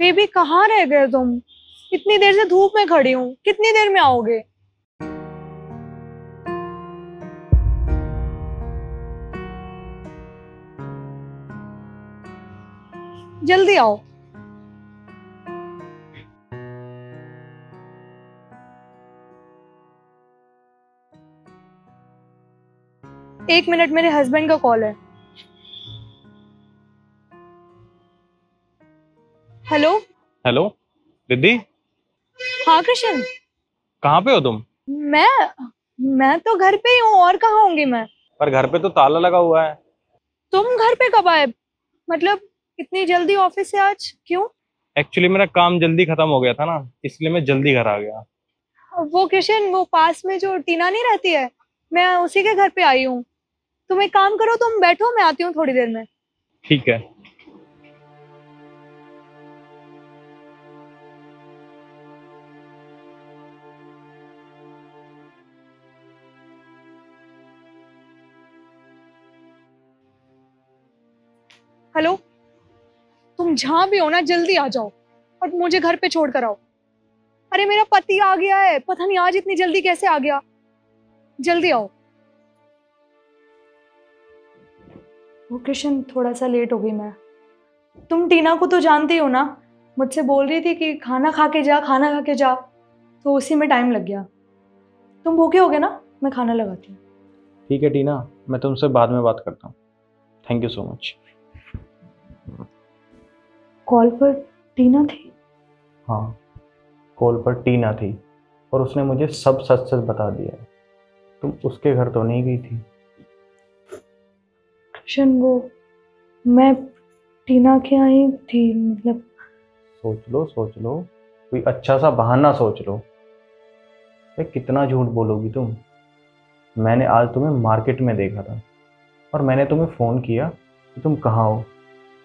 Baby कहाँ रह गए तुम? इतनी देर से धूप में खड़ी हूँ, कितनी देर में आओगे? जल्दी आओ। एक मिनट, मेरे हस्बैंड का कॉल है। हेलो। हेलो रिद्धि। हाँ कृष्ण। कहाँ पे हो तुम? मैं मैं तो घर पे ही हूँ, और कहाँ होंगी मैं? पर घर पे तो ताला लगा हुआ है। तुम घर पे कब आए? मतलब इतनी जल्दी ऑफिस से आज क्यों? एक्चुअली मेरा काम जल्दी खत्म हो गया था ना, इसलिए मैं जल्दी घर आ गया। वो कृष्ण, वो पास में जो टीना नहीं रहती है, मैं उसी के घर पे आई हूँ। तुम एक काम करो, तुम बैठो, मैं आती हूँ थोड़ी देर में। ठीक है। हेलो। तुम जहां भी हो ना, जल्दी आ जाओ और मुझे घर पे छोड़ कर आओ। अरे मेरा पति आ गया है, पता नहीं आज इतनी जल्दी कैसे आ गया। जल्दी आओ। वो कृष्ण, थोड़ा सा लेट हो गई मैं। तुम टीना को तो जानते ही हो ना, मुझसे बोल रही थी कि खाना खा के जा, खाना खा के जा, तो उसी में टाइम लग गया। तुम भूखे होगे ना, मैं खाना लगाती हूँ। ठीक है टीना, मैं तुमसे बाद में बात करता हूँ। Thank you so much. Call पर टीना थी? हाँ, कॉल पर टीना थी और उसने मुझे सब सच सच बता दिया है। तुम उसके घर तो नहीं गई थी? कृष्ण, वो मैं टीना के यहाँ ही थी, मतलब। सोच लो, कोई अच्छा सा बहाना सोच लो। भाई कितना झूठ बोलोगी तुम। मैंने आज तुम्हें मार्केट में देखा था और मैंने तुम्हें फ़ोन किया कि तुम कहाँ हो,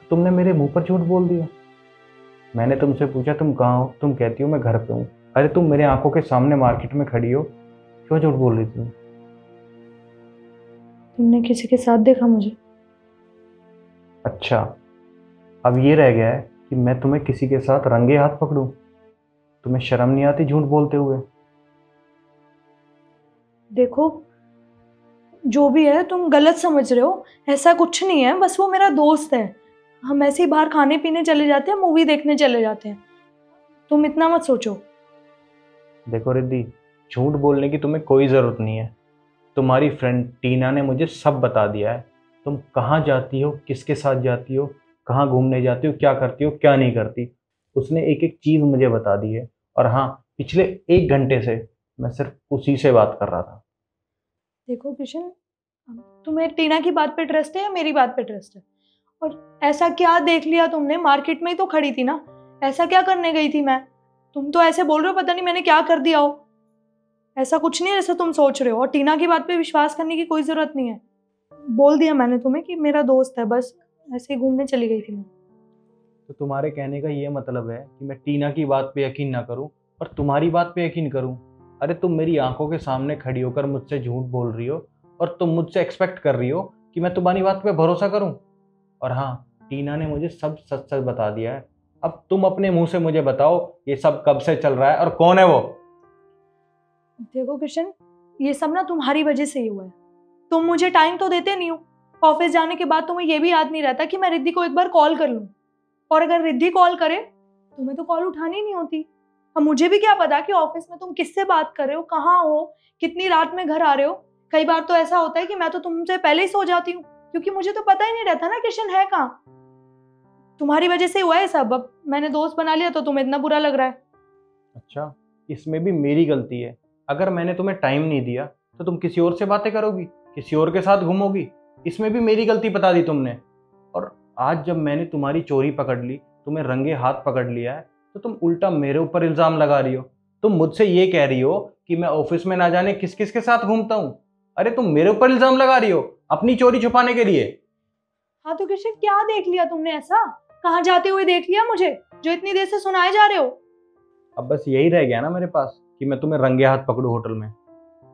तो तुमने मेरे मुंह पर झूठ बोल दिया। मैंने तुमसे पूछा तुम कहाँ हो, तुम कहती हो मैं घर पे हूँ। अरे तुम मेरे आंखों के सामने मार्केट में खड़ी हो, क्यों झूठ बोल रही थी तुम? तुमने किसी के साथ देखा मुझे? अच्छा, अब ये रह गया है कि मैं तुम्हें किसी के साथ रंगे हाथ पकड़ूं? तुम्हें शर्म नहीं आती झूठ बोलते हुए? देखो, जो भी है तुम गलत समझ रहे हो। ऐसा कुछ नहीं है, बस वो मेरा दोस्त है। हम ऐसे ही बाहर खाने पीने चले जाते हैं, मूवी देखने चले जाते हैं। तुम इतना मत सोचो। देखो रिद्धि, झूठ बोलने की तुम्हें कोई ज़रूरत नहीं है। तुम्हारी फ्रेंड टीना ने मुझे सब बता दिया है। तुम कहाँ जाती हो, किसके साथ जाती हो, कहाँ घूमने जाती हो, क्या करती हो, क्या नहीं करती, उसने एक एक चीज़ मुझे बता दी है। और हाँ, पिछले 1 घंटे से मैं सिर्फ उसी से बात कर रहा था। देखो किशन, तुम्हें टीना की बात पे ट्रस्ट है या मेरी बात पे ट्रस्ट है? और ऐसा क्या देख लिया तुमने? मार्केट में ही तो खड़ी थी ना, ऐसा क्या करने गई थी मैं? तुम तो ऐसे बोल रहे हो पता नहीं मैंने क्या कर दिया हो। ऐसा कुछ नहीं है जैसा तुम सोच रहे हो, और टीना की बात पे विश्वास करने की कोई जरूरत नहीं है। बोल दिया मैंने तुम्हें कि मेरा दोस्त है, बस ऐसे ही घूमने चली गई थी मैं। तो तुम्हारे कहने का ये मतलब है कि मैं टीना की बात पे यकीन ना करूं और तुम्हारी बात पे यकीन करूं? अरे तुम मेरी आंखों के सामने खड़ी होकर मुझसे झूठ बोल रही हो और तुम मुझसे एक्सपेक्ट कर रही हो कि मैं तुम्हारी बात पे भरोसा करूं? और हाँ, टीना ने मुझे सब सच सच बता दिया है। अब तुम अपने मुंह से मुझे बताओ, ये सब कब से चल रहा है और कौन है वो? देखो किशन, ये सब ना तुम्हारी वजह से ही हुआ है। तुम मुझे टाइम तो देते नहीं हो। ऑफिस जाने के बाद तुम्हें ये भी याद नहीं रहता कि मैं रिद्धि को एक बार कॉल कर लूं। और अगर रिद्धि कॉल करे, तुम्हें तो कॉल उठानी नहीं होती। अब मुझे भी क्या पता कि ऑफिस में तुम किससे बात कर रहे हो, कहाँ हो, कितनी रात में घर आ रहे हो। कई बार तो ऐसा होता है कि मैं तो तुमसे पहले ही सो जाती हूँ, क्योंकि मुझे तो पता ही नहीं रहता ना किशन है कहाँ। तुम्हारी वजह से हुआ है सब। अब मैंने दोस्त बना लिया तो तुम्हें इतना बुरा लग रहा है। अच्छा, इसमें भी मेरी गलती है। अगर मैंने तुम्हें टाइम नहीं दिया तो तुम किसी और से बातें करोगी, किसी और के साथ घूमोगी। इसमें भी मेरी गलती बता दी तुमने। और आज जब मैंने तुम्हारी चोरी पकड़ ली, तुम्हें रंगे हाथ पकड़ लिया है, तो तुम उल्टा मेरे ऊपर इल्जाम लगा रही हो। तुम मुझसे ये कह रही हो कि मैं ऑफिस में ना जाने किस किस के साथ घूमता हूँ। अरे तुम मेरे ऊपर इल्जाम लगा रही हो अपनी चोरी छुपाने के लिए। हाँ तो किशन, क्या देख लिया तुमने ऐसा? कहाँ जाते हुए देख लिया मुझे, जो इतनी देर से सुनाए जा रहे हो? अब बस यही रह गया ना मेरे पास कि मैं तुम्हें रंगे हाथ पकड़ू होटल में।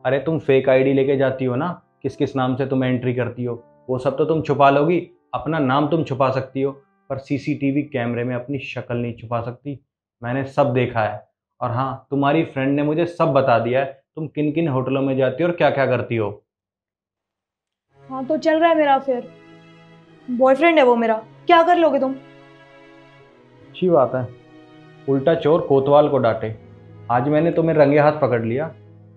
अरे तुम फेक आईडी लेके जाती हो ना, किस किस नाम से तुम एंट्री करती हो, वो सब तो तुम छुपा लोगी। अपना नाम तुम छुपा सकती हो, पर सीसीटीवी कैमरे में अपनी शक्ल नहीं छुपा सकती। मैंने सब देखा है। और हाँ, तुम्हारी फ्रेंड ने मुझे सब बता दिया है, तुम किन किन होटलों में जाती हो और क्या क्या करती हो। हाँ तो चल रहा है मेरा अफेयर, बॉयफ्रेंड है वो मेरा, क्या कर लोगे तुम? अच्छी बात है। उल्टा चोर कोतवाल को डांटे। आज मैंने तुम्हें रंगे हाथ पकड़ लिया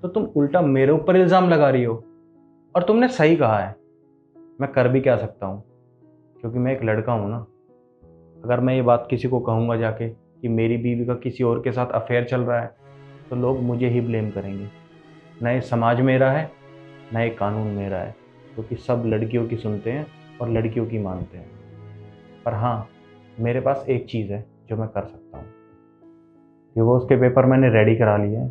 तो तुम उल्टा मेरे ऊपर इल्जाम लगा रही हो। और तुमने सही कहा है, मैं कर भी क्या सकता हूँ, क्योंकि मैं एक लड़का हूँ ना। अगर मैं ये बात किसी को कहूँगा जाके कि मेरी बीवी का किसी और के साथ अफेयर चल रहा है, तो लोग मुझे ही ब्लेम करेंगे। न ये समाज मेरा है, न ये कानून मेरा है, क्योंकि सब लड़कियों की सुनते हैं और लड़कियों की मानते हैं। पर हाँ, मेरे पास एक चीज़ है जो मैं कर सकता हूँ। डिवोर्स के पेपर मैंने रेडी करा लिए हैं,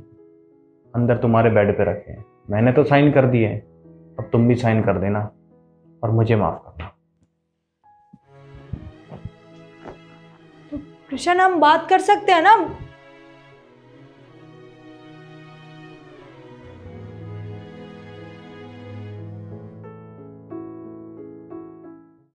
अंदर तुम्हारे बेड पे रखे हैं। मैंने तो साइन कर दिए हैं, अब तुम भी साइन कर देना और मुझे माफ़ करना। तो कृष्ण हम बात कर सकते हैं ना,